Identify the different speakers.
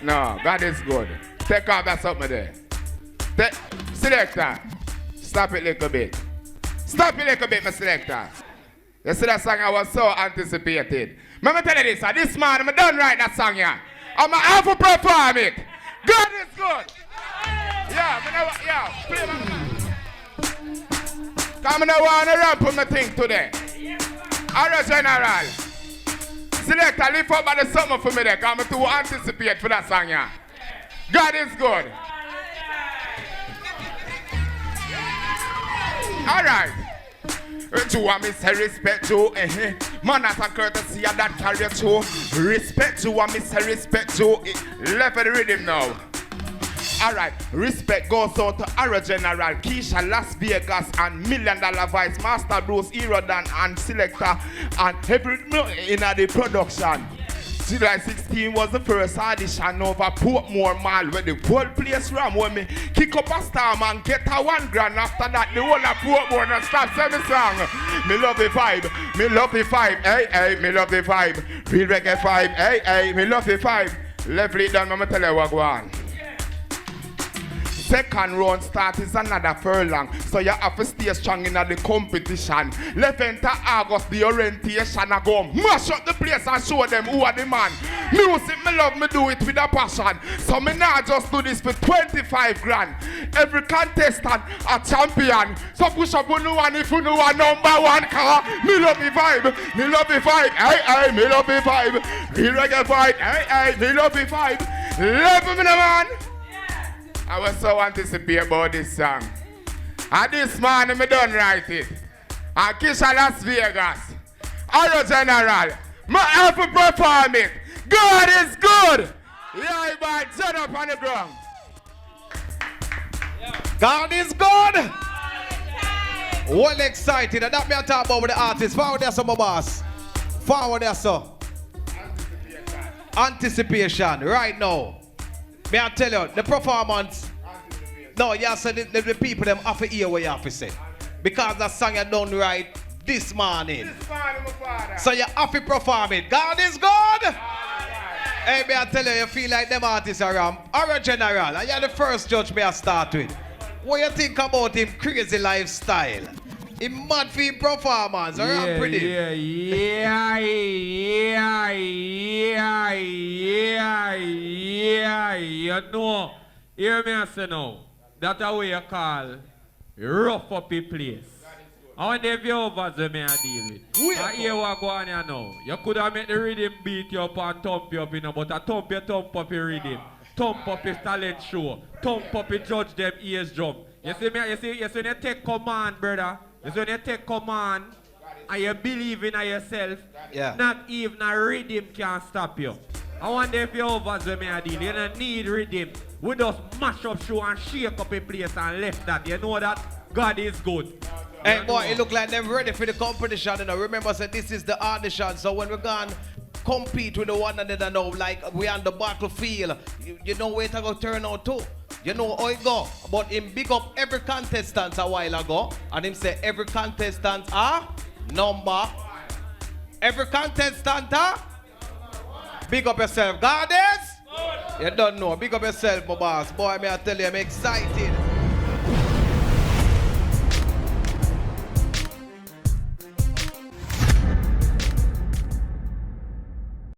Speaker 1: No, God is good. Take off that something there. Selector. Stop it a little bit. Stop it a little bit, my selector. You see that song I was so anticipated. Let me tell you this, this man, I'm done write that song here. I'm going to have to perform it. God is good. Yeah, play my man. Come on, want to ramp on my thing today. Alright, General. Selector, lift up by the summer for me there. Come to anticipate for that song here. God is good. Alright. You want me say respect you, manners and courtesy and that carry you. Respect you, want me say respect you. Left the rhythm now. Alright, respect goes out to Ara General, Keisha, Las Vegas, and $1 Million Vice, Master Bruce, Erodan, and Selector, and every in the production. July 16 was the first audition over Portmore Mall where the whole place ran when me kick up a star man, get a $1 grand. After that, the whole of Portmore and start singing song. Me love the vibe, me love the vibe, hey, me love the vibe. Real reggae vibe, hey, me love the vibe. Level it down, I'ma tell you what go on. Second round start is another furlong, so you have to stay strong in the competition. 11th of August, the orientation I go mash up the place and show them who are the man. Music, me love me do it with a passion, so me not just do this for 25 grand. Every contestant a champion, so push up on one if you know a #1 car. Me love the vibe, me love the vibe, hey, me love the vibe. Real reggae vibe, hey, me love the vibe. Love me, man. I was so anticipated about this song. And this morning, I done write it. And Keisha Las Vegas. Hello, General. I have to perform it. God is good. Yeah, man, turn up on the ground.
Speaker 2: God is good. Well excited. And that me I talk about with the artist. Forward there, some boss. Forward there, so. Anticipation. Right now. May I tell you, the performance, no, you said the people them have to hear what you have to say. Because that song you done right this morning.
Speaker 1: My father.
Speaker 2: So you have to perform it. God is good. Hey, may I tell you, you feel like them artists are General, and you're the first judge may I start with. What you think about him crazy lifestyle? Him mad for him performance,
Speaker 3: Yeah, you know, hear me and say now, that's the way you call rough up a place. I wonder if you over there may I deal with. I hear what go on here now. You could have made the rhythm beat you up and thump you up, you know, but I thump up your rhythm. Thump up his talent show. Thump up his judge them ears drum. You see me, you see when you take command, brother. You see when you take command and you believe in yourself, not even a rhythm can stop you. I wonder if you're over there, me a deal. You don't need rhythm. We just mash up show and shake up a place and left that. You know that God is good.
Speaker 2: Hey boy, it look like they're ready for the competition. You know, remember, so this is the audition. So when we're gone compete with the one another now, like we on the battlefield, you know where to go turn out to. You know how it go. But him big up every contestant a while ago, and him say every contestant are number. Every contestant are. Big up yourself, Goddess. You don't know. Big up yourself, my boss. Boy, may I tell you, I'm excited.